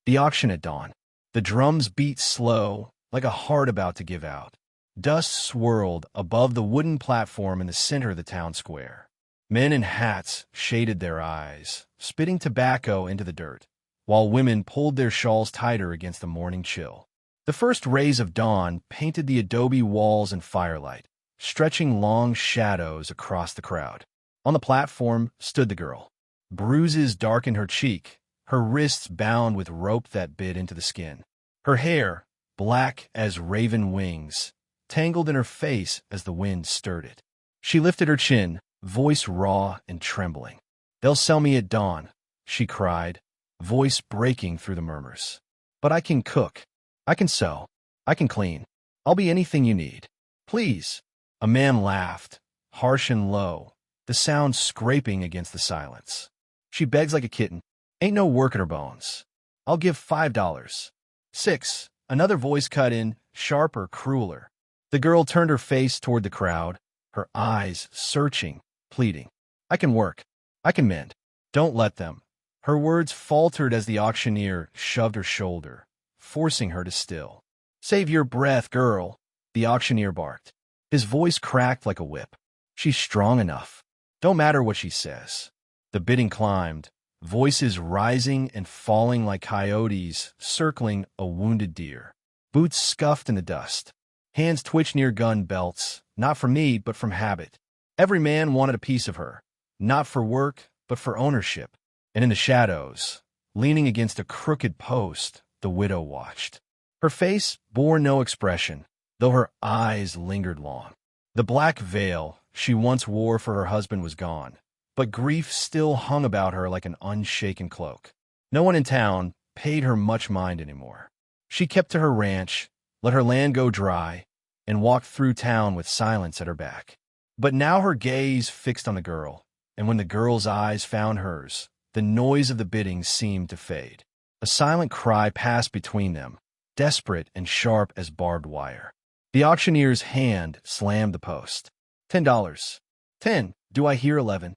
The auction at dawn. The drums beat slow, like a heart about to give out. Dust swirled above the wooden platform in the center of the town square. Men in hats shaded their eyes, spitting tobacco into the dirt, while women pulled their shawls tighter against the morning chill. The first rays of dawn painted the adobe walls in firelight, stretching long shadows across the crowd. On the platform stood the girl. Bruises darkened her cheek, her wrists bound with rope that bit into the skin. Her hair, black as raven wings, tangled in her face as the wind stirred it. She lifted her chin, voice raw and trembling. "They'll sell me at dawn," she cried, voice breaking through the murmurs. "But I can cook. I can sew. I can clean. I'll be anything you need. Please." A man laughed, harsh and low, the sound scraping against the silence. "She begs like a kitten. Ain't no work in her bones. I'll give $5. 6. Another voice cut in, sharper, crueler. The girl turned her face toward the crowd, her eyes searching, pleading. "I can work. I can mend. Don't let them." Her words faltered as the auctioneer shoved her shoulder, forcing her to still. "Save your breath, girl," the auctioneer barked. His voice cracked like a whip. "She's strong enough. Don't matter what she says." The bidding climbed, voices rising and falling like coyotes circling a wounded deer. Boots scuffed in the dust. Hands twitched near gun belts, not from need, but from habit. Every man wanted a piece of her, not for work, but for ownership. And in the shadows, leaning against a crooked post, the widow watched. Her face bore no expression, though her eyes lingered long. The black veil she once wore for her husband was gone, but grief still hung about her like an unshaken cloak. No one in town paid her much mind anymore. She kept to her ranch, let her land go dry, and walked through town with silence at her back. But now her gaze fixed on the girl, and when the girl's eyes found hers, the noise of the bidding seemed to fade. A silent cry passed between them, desperate and sharp as barbed wire. The auctioneer's hand slammed the post. $10. 10. Do I hear 11?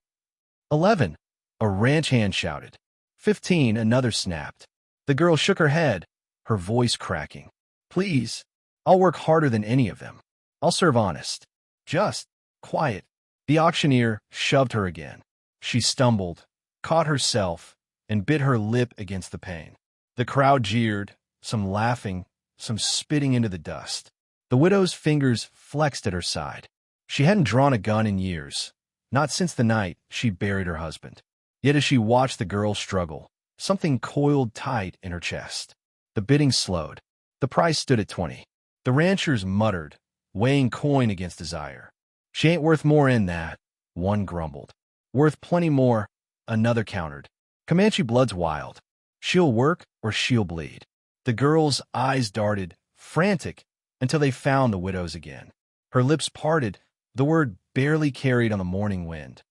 11. A ranch hand shouted. 15. Another snapped. The girl shook her head, her voice cracking. "Please, I'll work harder than any of them. I'll serve honest. Just quiet." The auctioneer shoved her again. She stumbled, caught herself, and bit her lip against the pane. The crowd jeered, some laughing, some spitting into the dust. The widow's fingers flexed at her side. She hadn't drawn a gun in years, not since the night she buried her husband. Yet as she watched the girl struggle, something coiled tight in her chest. The bidding slowed. The price stood at 20. The ranchers muttered, weighing coin against desire. "She ain't worth more in that," one grumbled. "Worth plenty more," another countered. "Comanche blood's wild. She'll work or she'll bleed." The girl's eyes darted, frantic, until they found the widow's again. Her lips parted, the word barely carried on the morning wind.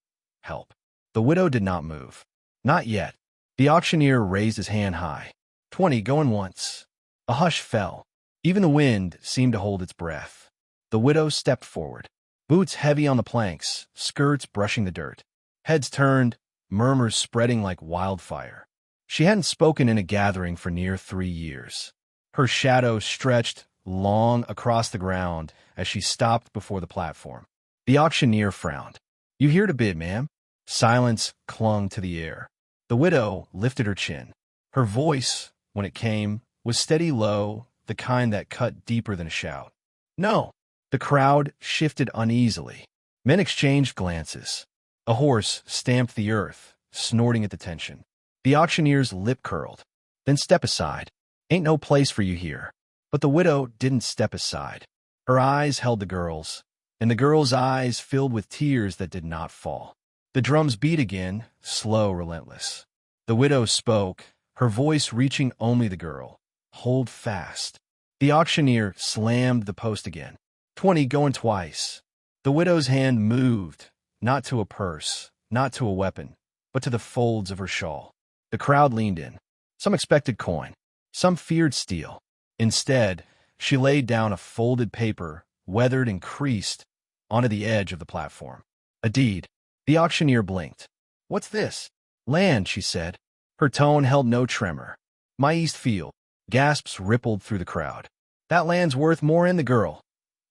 "Help." The widow did not move. Not yet. The auctioneer raised his hand high. 20 going once. A hush fell. Even the wind seemed to hold its breath. The widow stepped forward. Boots heavy on the planks, skirts brushing the dirt. Heads turned, murmurs spreading like wildfire. She hadn't spoken in a gathering for near 3 years. Her shadow stretched long across the ground as she stopped before the platform. The auctioneer frowned. "You here to bid, ma'am?" Silence clung to the air. The widow lifted her chin. Her voice, when it came, was steady low, the kind that cut deeper than a shout. "No." The crowd shifted uneasily. Men exchanged glances. A horse stamped the earth, snorting at the tension. The auctioneer's lip curled. "Then step aside. Ain't no place for you here." But the widow didn't step aside. Her eyes held the girl's, and the girl's eyes filled with tears that did not fall. The drums beat again, slow, relentless. The widow spoke, her voice reaching only the girl. "Hold fast." The auctioneer slammed the post again. 20 going twice. The widow's hand moved, not to a purse, not to a weapon, but to the folds of her shawl. The crowd leaned in. Some expected coin. Some feared steel. Instead, she laid down a folded paper, weathered and creased, onto the edge of the platform. A deed. The auctioneer blinked. "What's this?" "Land," she said. Her tone held no tremor. My East Field. Gasps rippled through the crowd. That land's worth more in the girl,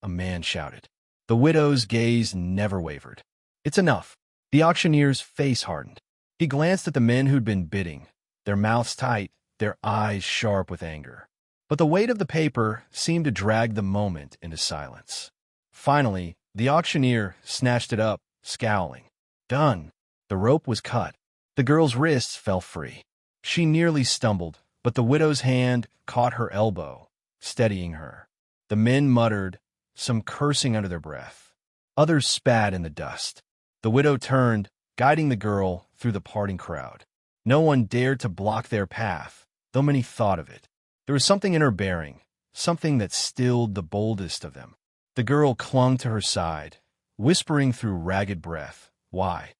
a man shouted. The widow's gaze never wavered. It's enough. The auctioneer's face hardened. He glanced at the men who'd been bidding, their mouths tight, their eyes sharp with anger. But the weight of the paper seemed to drag the moment into silence. Finally, the auctioneer snatched it up, scowling. Done. The rope was cut. The girl's wrists fell free. She nearly stumbled, but the widow's hand caught her elbow, steadying her. The men muttered, some cursing under their breath. Others spat in the dust. The widow turned, guiding the girl through the parting crowd. No one dared to block their path, though many thought of it. There was something in her bearing, something that stilled the boldest of them. The girl clung to her side, whispering through ragged breath, "Why?"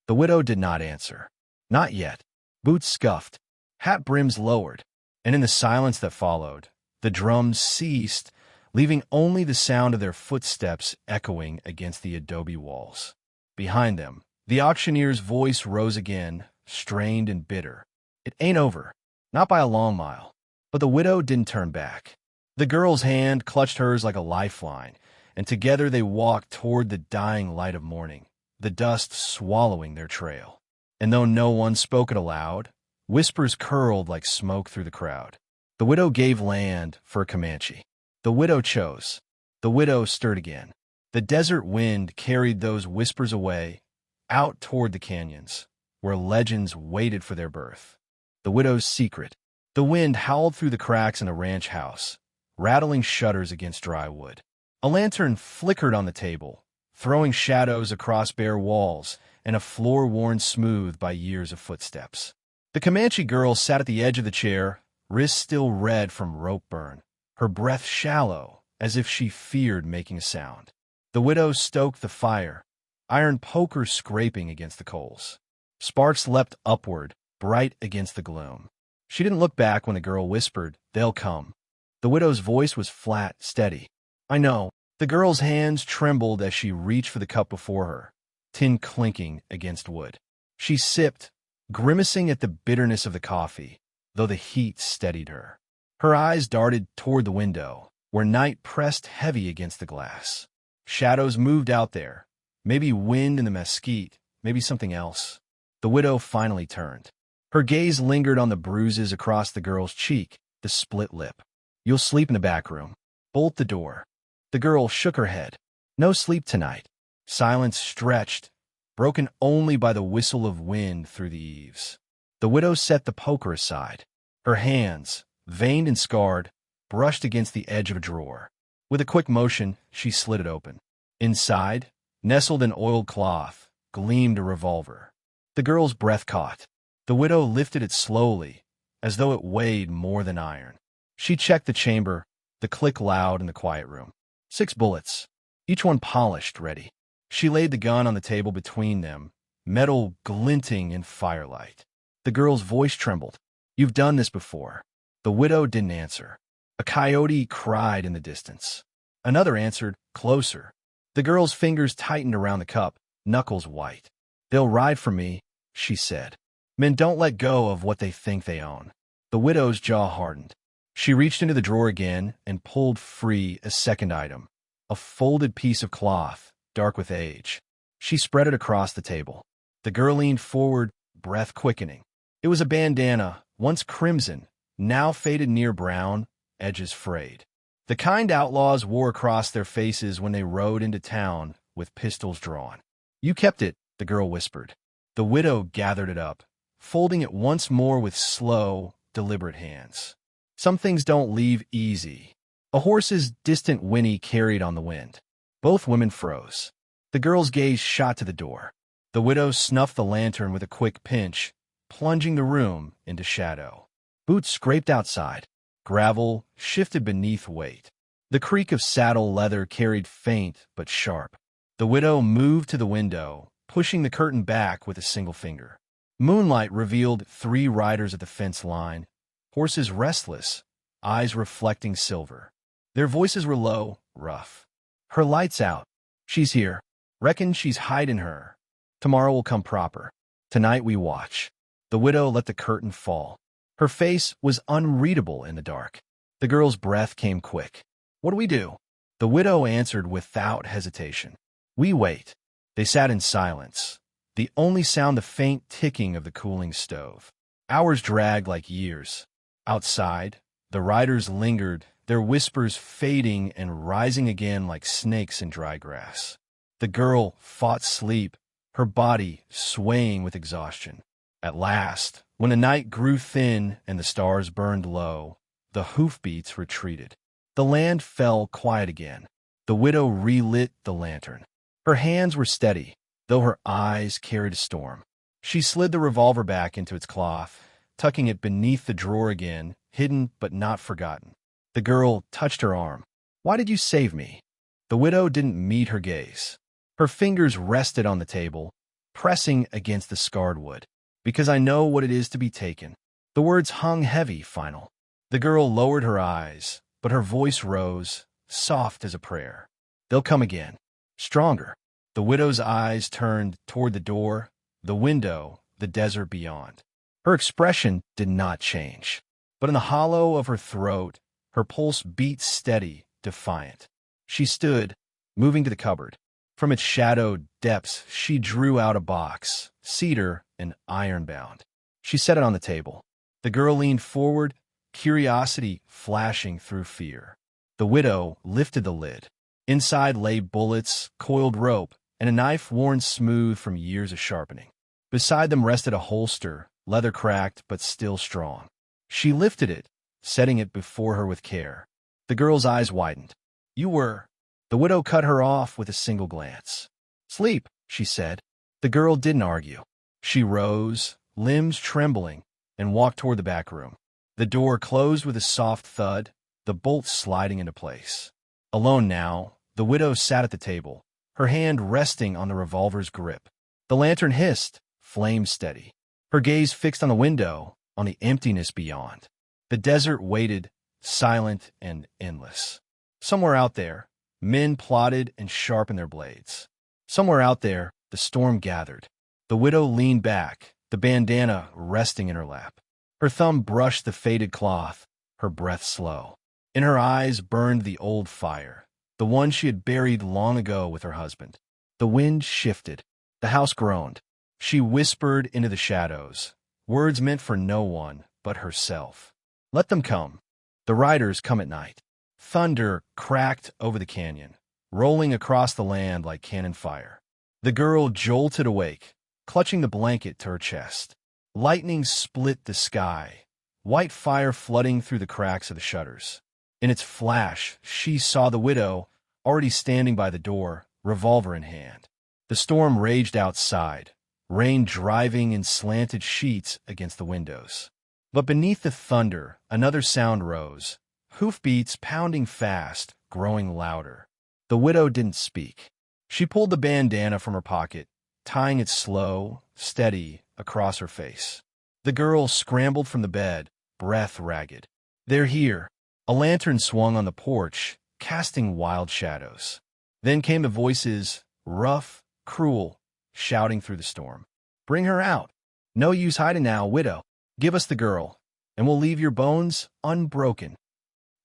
The widow did not answer. Not yet. Boots scuffed, hat brims lowered, and in the silence that followed, the drums ceased, leaving only the sound of their footsteps echoing against the adobe walls. Behind them, the auctioneer's voice rose again, strained and bitter. It ain't over, not by a long mile. But the widow didn't turn back. The girl's hand clutched hers like a lifeline, and together they walked toward the dying light of morning, the dust swallowing their trail. And though no one spoke it aloud, whispers curled like smoke through the crowd. The widow gave land for a Comanche. The widow chose. The widow stirred again. The desert wind carried those whispers away, out toward the canyons, where legends waited for their birth. The widow's secret. The wind howled through the cracks in a ranch house, rattling shutters against dry wood. A lantern flickered on the table, throwing shadows across bare walls and a floor worn smooth by years of footsteps. The Comanche girl sat at the edge of the chair, wrists still red from rope burn, her breath shallow, as if she feared making a sound. The widow stoked the fire, iron poker scraping against the coals. Sparks leapt upward, bright against the gloom. She didn't look back when the girl whispered, "They'll come." The widow's voice was flat, steady. "I know." The girl's hands trembled as she reached for the cup before her, tin clinking against wood. She sipped, grimacing at the bitterness of the coffee, though the heat steadied her. Her eyes darted toward the window, where night pressed heavy against the glass. Shadows moved out there, maybe wind in the mesquite, maybe something else. The widow finally turned. Her gaze lingered on the bruises across the girl's cheek, the split lip. "You'll sleep in the back room. Bolt the door." The girl shook her head. "No sleep tonight." Silence stretched, broken only by the whistle of wind through the eaves. The widow set the poker aside. Her hands, veined and scarred, brushed against the edge of a drawer. With a quick motion, she slid it open. Inside, nestled in oiled cloth, gleamed a revolver. The girl's breath caught. The widow lifted it slowly, as though it weighed more than iron. She checked the chamber, the click loud in the quiet room. 6 bullets, each one polished, ready. She laid the gun on the table between them, metal glinting in firelight. The girl's voice trembled. "You've done this before." The widow didn't answer. A coyote cried in the distance. Another answered, closer. The girl's fingers tightened around the cup, knuckles white. "They'll ride for me," she said. Men don't let go of what they think they own. The widow's jaw hardened. She reached into the drawer again and pulled free a second item, a folded piece of cloth, dark with age. She spread it across the table. The girl leaned forward, breath quickening. It was a bandana, once crimson, now faded near brown, edges frayed. The kind outlaws wore across their faces when they rode into town with pistols drawn. "You kept it," the girl whispered. The widow gathered it up, folding it once more with slow, deliberate hands. Some things don't leave easy. A horse's distant whinny carried on the wind. Both women froze. The girl's gaze shot to the door. The widow snuffed the lantern with a quick pinch, plunging the room into shadow. Boots scraped outside. Gravel shifted beneath weight. The creak of saddle leather carried faint but sharp. The widow moved to the window, pushing the curtain back with a single finger. Moonlight revealed 3 riders at the fence line, horses restless, eyes reflecting silver. Their voices were low, rough. "Her light's out. She's here. Reckon she's hiding her. Tomorrow will come proper. Tonight we watch." The widow let the curtain fall. Her face was unreadable in the dark. The girl's breath came quick. "What do we do?" The widow answered without hesitation. "We wait." They sat in silence, the only sound the faint ticking of the cooling stove. Hours dragged like years. Outside, the riders lingered, their whispers fading and rising again like snakes in dry grass. The girl fought sleep, her body swaying with exhaustion. At last, when the night grew thin and the stars burned low, the hoofbeats retreated. The land fell quiet again. The widow relit the lantern. Her hands were steady, though her eyes carried a storm. She slid the revolver back into its cloth, tucking it beneath the drawer again, hidden but not forgotten. The girl touched her arm. "Why did you save me?" The widow didn't meet her gaze. Her fingers rested on the table, pressing against the scarred wood. "Because I know what it is to be taken." The words hung heavy, final. The girl lowered her eyes, but her voice rose, soft as a prayer. "They'll come again. Stronger." The widow's eyes turned toward the door, the window, the desert beyond. Her expression did not change, but in the hollow of her throat, her pulse beat steady, defiant. She stood, moving to the cupboard. From its shadowed depths, she drew out a box, cedar and iron-bound. She set it on the table. The girl leaned forward, curiosity flashing through fear. The widow lifted the lid. Inside lay bullets, coiled rope, and a knife worn smooth from years of sharpening. Beside them rested a holster, leather cracked but still strong. She lifted it, setting it before her with care. The girl's eyes widened. "You were—" The widow cut her off with a single glance. "Sleep," she said. The girl didn't argue. She rose, limbs trembling, and walked toward the back room. The door closed with a soft thud, the bolt sliding into place. Alone now, the widow sat at the table, her hand resting on the revolver's grip. The lantern hissed, flame steady. Her gaze fixed on the window, on the emptiness beyond. The desert waited, silent and endless. Somewhere out there, men plotted and sharpened their blades. Somewhere out there, the storm gathered. The widow leaned back, the bandana resting in her lap. Her thumb brushed the faded cloth, her breath slow. In her eyes burned the old fire, the one she had buried long ago with her husband. The wind shifted. The house groaned. She whispered into the shadows, words meant for no one but herself. "Let them come. The riders come at night." Thunder cracked over the canyon, rolling across the land like cannon fire. The girl jolted awake, clutching the blanket to her chest. Lightning split the sky, white fire flooding through the cracks of the shutters. In its flash, she saw the widow, already standing by the door, revolver in hand. The storm raged outside, rain driving in slanted sheets against the windows. But beneath the thunder, another sound rose, hoofbeats pounding fast, growing louder. The widow didn't speak. She pulled the bandana from her pocket, tying it slow, steady, across her face. The girl scrambled from the bed, breath ragged. "They're here." A lantern swung on the porch, casting wild shadows. Then came the voices, rough, cruel, shouting through the storm. "Bring her out. No use hiding now, widow. Give us the girl, and we'll leave your bones unbroken."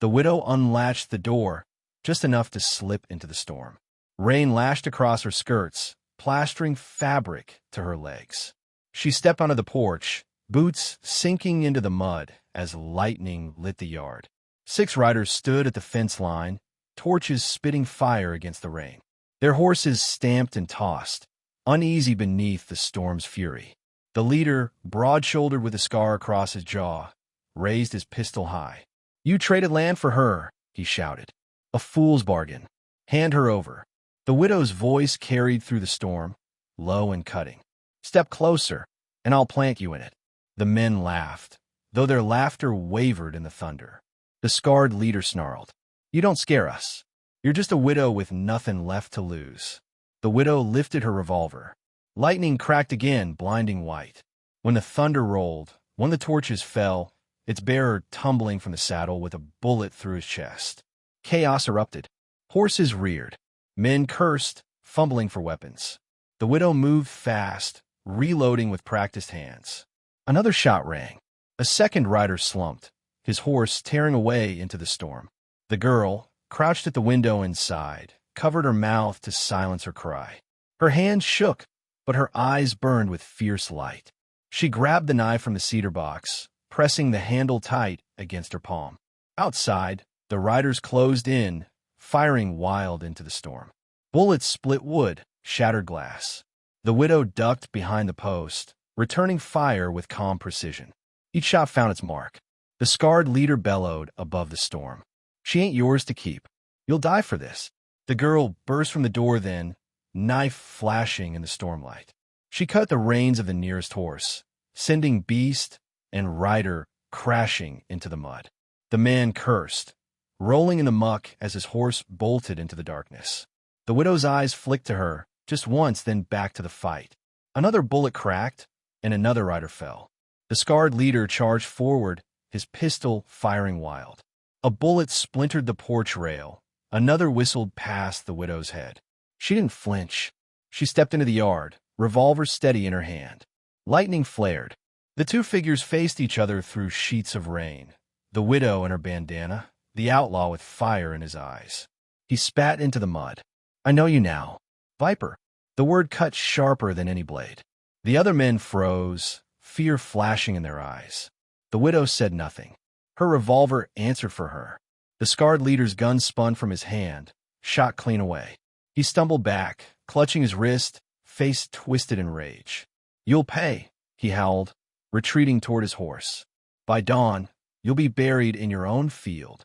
The widow unlatched the door, just enough to slip into the storm. Rain lashed across her skirts, plastering fabric to her legs. She stepped onto the porch, boots sinking into the mud as lightning lit the yard. 6 riders stood at the fence line, torches spitting fire against the rain. Their horses stamped and tossed, uneasy beneath the storm's fury. The leader, broad-shouldered with a scar across his jaw, raised his pistol high. "You traded land for her," he shouted. "A fool's bargain. Hand her over." The widow's voice carried through the storm, low and cutting. "Step closer, and I'll plant you in it." The men laughed, though their laughter wavered in the thunder. The scarred leader snarled, "You don't scare us. You're just a widow with nothing left to lose." The widow lifted her revolver. Lightning cracked again, blinding white. When the thunder rolled, one of the torches fell, its bearer tumbling from the saddle with a bullet through his chest. Chaos erupted. Horses reared. Men cursed, fumbling for weapons. The widow moved fast, reloading with practiced hands. Another shot rang. A second rider slumped, his horse tearing away into the storm. The girl, crouched at the window inside, covered her mouth to silence her cry. Her hands shook, but her eyes burned with fierce light. She grabbed the knife from the cedar box, pressing the handle tight against her palm. Outside, the riders closed in, firing wild into the storm. Bullets split wood, shattered glass. The widow ducked behind the post, returning fire with calm precision. Each shot found its mark. The scarred leader bellowed above the storm. "She ain't yours to keep. You'll die for this." The girl burst from the door then, knife flashing in the stormlight. She cut the reins of the nearest horse, sending beast and rider crashing into the mud. The man cursed, rolling in the muck as his horse bolted into the darkness. The widow's eyes flicked to her, just once, then back to the fight. Another bullet cracked, and another rider fell. The scarred leader charged forward, his pistol firing wild. A bullet splintered the porch rail. Another whistled past the widow's head. She didn't flinch. She stepped into the yard, revolver steady in her hand. Lightning flared. The two figures faced each other through sheets of rain. The widow in her bandana, the outlaw with fire in his eyes. He spat into the mud. "I know you now. Viper." The word cut sharper than any blade. The other men froze, fear flashing in their eyes. The widow said nothing. Her revolver answered for her. The scarred leader's gun spun from his hand, shot clean away. He stumbled back, clutching his wrist, face twisted in rage. "You'll pay," he howled, retreating toward his horse. "By dawn, you'll be buried in your own field."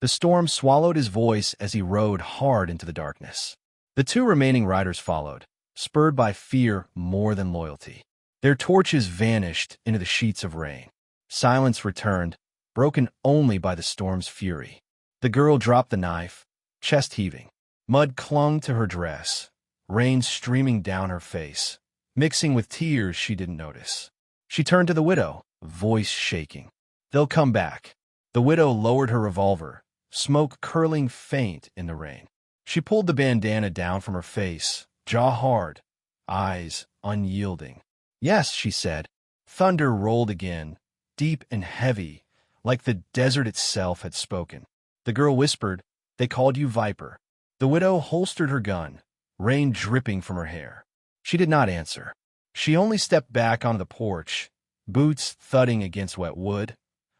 The storm swallowed his voice as he rode hard into the darkness. The two remaining riders followed, spurred by fear more than loyalty. Their torches vanished into the sheets of rain. Silence returned, broken only by the storm's fury. The girl dropped the knife, chest heaving. Mud clung to her dress, rain streaming down her face, mixing with tears she didn't notice. She turned to the widow, voice shaking. "They'll come back." The widow lowered her revolver, smoke curling faint in the rain. She pulled the bandana down from her face, jaw hard, eyes unyielding. "Yes," she said. Thunder rolled again, deep and heavy, like the desert itself had spoken. The girl whispered, "They called you Viper." The widow holstered her gun, rain dripping from her hair. She did not answer. She only stepped back onto the porch, boots thudding against wet wood,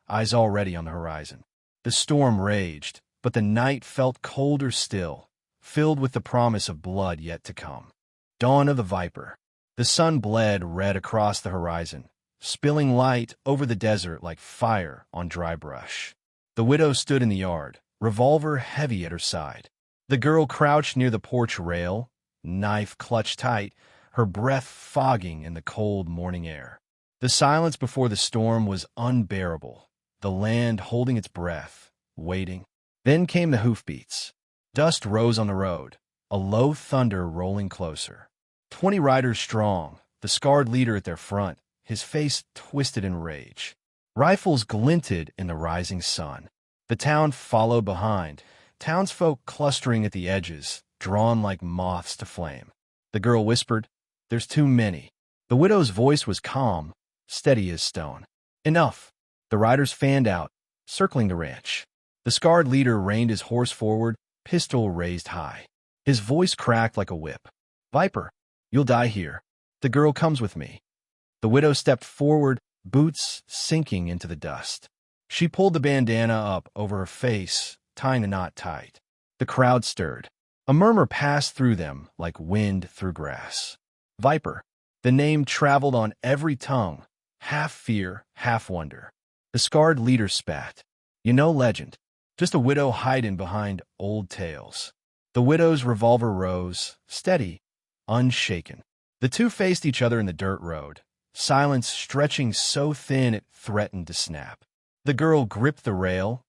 eyes already on the horizon. The storm raged, but the night felt colder still, filled with the promise of blood yet to come. Dawn of the Viper. The sun bled red across the horizon, spilling light over the desert like fire on dry brush. The widow stood in the yard, revolver heavy at her side. The girl crouched near the porch rail, knife clutched tight, her breath fogging in the cold morning air. The silence before the storm was unbearable, the land holding its breath, waiting. Then came the hoofbeats. Dust rose on the road, a low thunder rolling closer. 20 riders strong, the scarred leader at their front, his face twisted in rage. Rifles glinted in the rising sun. The town followed behind, townsfolk clustering at the edges, drawn like moths to flame. The girl whispered, "There's too many." The widow's voice was calm, steady as stone. "Enough." The riders fanned out, circling the ranch. The scarred leader reined his horse forward, pistol raised high. His voice cracked like a whip. "Viper, you'll die here. The girl comes with me." The widow stepped forward, boots sinking into the dust. She pulled the bandana up over her face, tying the knot tight. The crowd stirred. A murmur passed through them like wind through grass. Viper. The name traveled on every tongue, half fear, half wonder. The scarred leader spat. "You know legend. Just a widow hiding behind old tales." The widow's revolver rose, steady, unshaken. The two faced each other in the dirt road, silence stretching so thin it threatened to snap. The girl gripped the rail,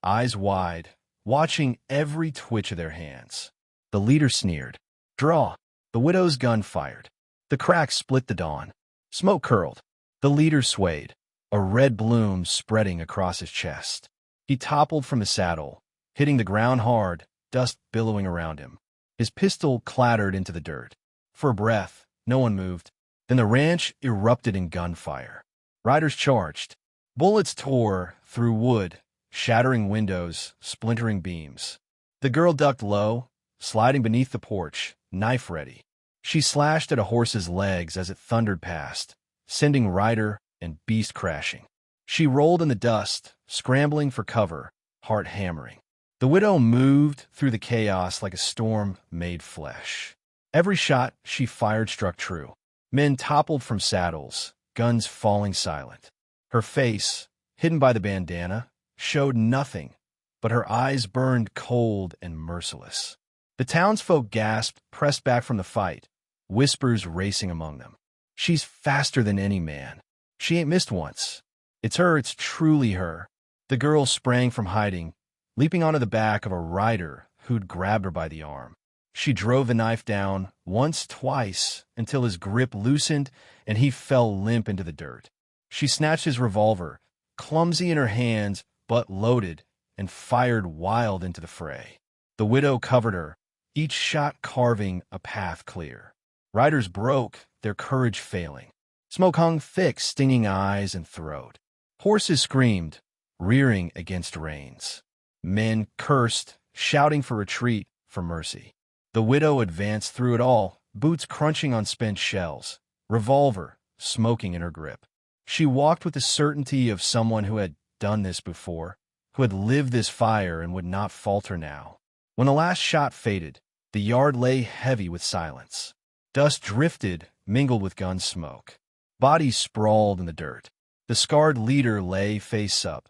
eyes wide, watching every twitch of their hands. The leader sneered. "Draw." The widow's gun fired. The crack split the dawn. Smoke curled. The leader swayed, a red bloom spreading across his chest. He toppled from the saddle, hitting the ground hard, dust billowing around him. His pistol clattered into the dirt. For a breath, no one moved. Then the ranch erupted in gunfire. Riders charged. Bullets tore through wood, shattering windows, splintering beams. The girl ducked low, sliding beneath the porch, knife ready. She slashed at a horse's legs as it thundered past, sending rider and beast crashing. She rolled in the dust, scrambling for cover, heart hammering. The widow moved through the chaos like a storm made flesh. Every shot she fired struck true. Men toppled from saddles, guns falling silent. Her face, hidden by the bandana, showed nothing, but her eyes burned cold and merciless. The townsfolk gasped, pressed back from the fight, whispers racing among them. She's faster than any man. She ain't missed once. It's her, it's truly her. The girl sprang from hiding, leaping onto the back of a rider who'd grabbed her by the arm. She drove the knife down once, twice, until his grip loosened and he fell limp into the dirt. She snatched his revolver, clumsy in her hands, but loaded, and fired wild into the fray. The widow covered her, each shot carving a path clear. Riders broke, their courage failing. Smoke hung thick, stinging eyes and throat. Horses screamed, rearing against reins. Men cursed, shouting for retreat, for mercy. The widow advanced through it all, boots crunching on spent shells, revolver smoking in her grip. She walked with the certainty of someone who had done this before, who had lived this fire and would not falter now. When the last shot faded, the yard lay heavy with silence. Dust drifted, mingled with gun smoke. Bodies sprawled in the dirt. The scarred leader lay face up,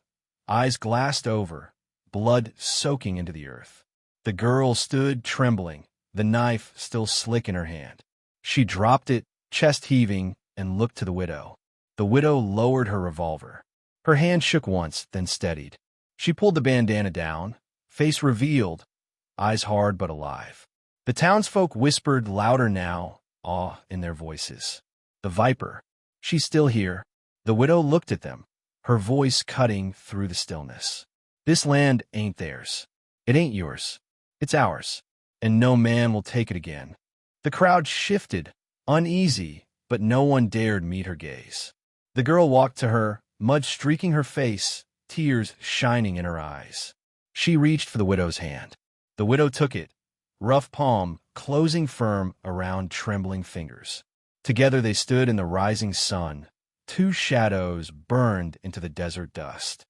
eyes glassed over, blood soaking into the earth. The girl stood trembling, the knife still slick in her hand. She dropped it, chest heaving, and looked to the widow. The widow lowered her revolver. Her hand shook once, then steadied. She pulled the bandana down, face revealed, eyes hard but alive. The townsfolk whispered louder now, awe in their voices. The viper. She's still here. The widow looked at them, her voice cutting through the stillness. This land ain't theirs. It ain't yours. It's ours, and no man will take it again. The crowd shifted, uneasy, but no one dared meet her gaze. The girl walked to her, mud streaking her face, tears shining in her eyes. She reached for the widow's hand. The widow took it, rough palm closing firm around trembling fingers. Together they stood in the rising sun. Two shadows burned into the desert dust.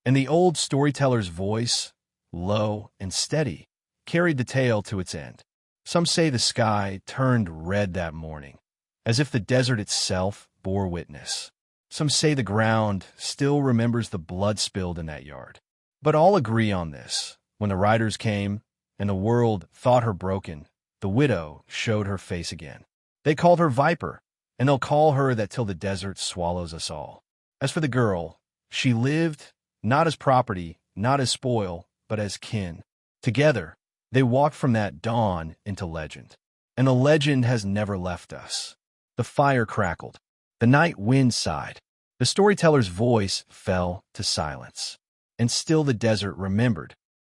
And the old storyteller's voice, low and steady, carried the tale to its end. Some say the sky turned red that morning, as if the desert itself bore witness. Some say the ground still remembers the blood spilled in that yard. But all agree on this. When the riders came, and the world thought her broken, the widow showed her face again. They called her Viper, and they'll call her that till the desert swallows us all. As for the girl, she lived not as property, not as spoil, but as kin. Together, they walked from that dawn into legend. And the legend has never left us. The fire crackled. The night wind sighed. The storyteller's voice fell to silence. And still the desert remembered,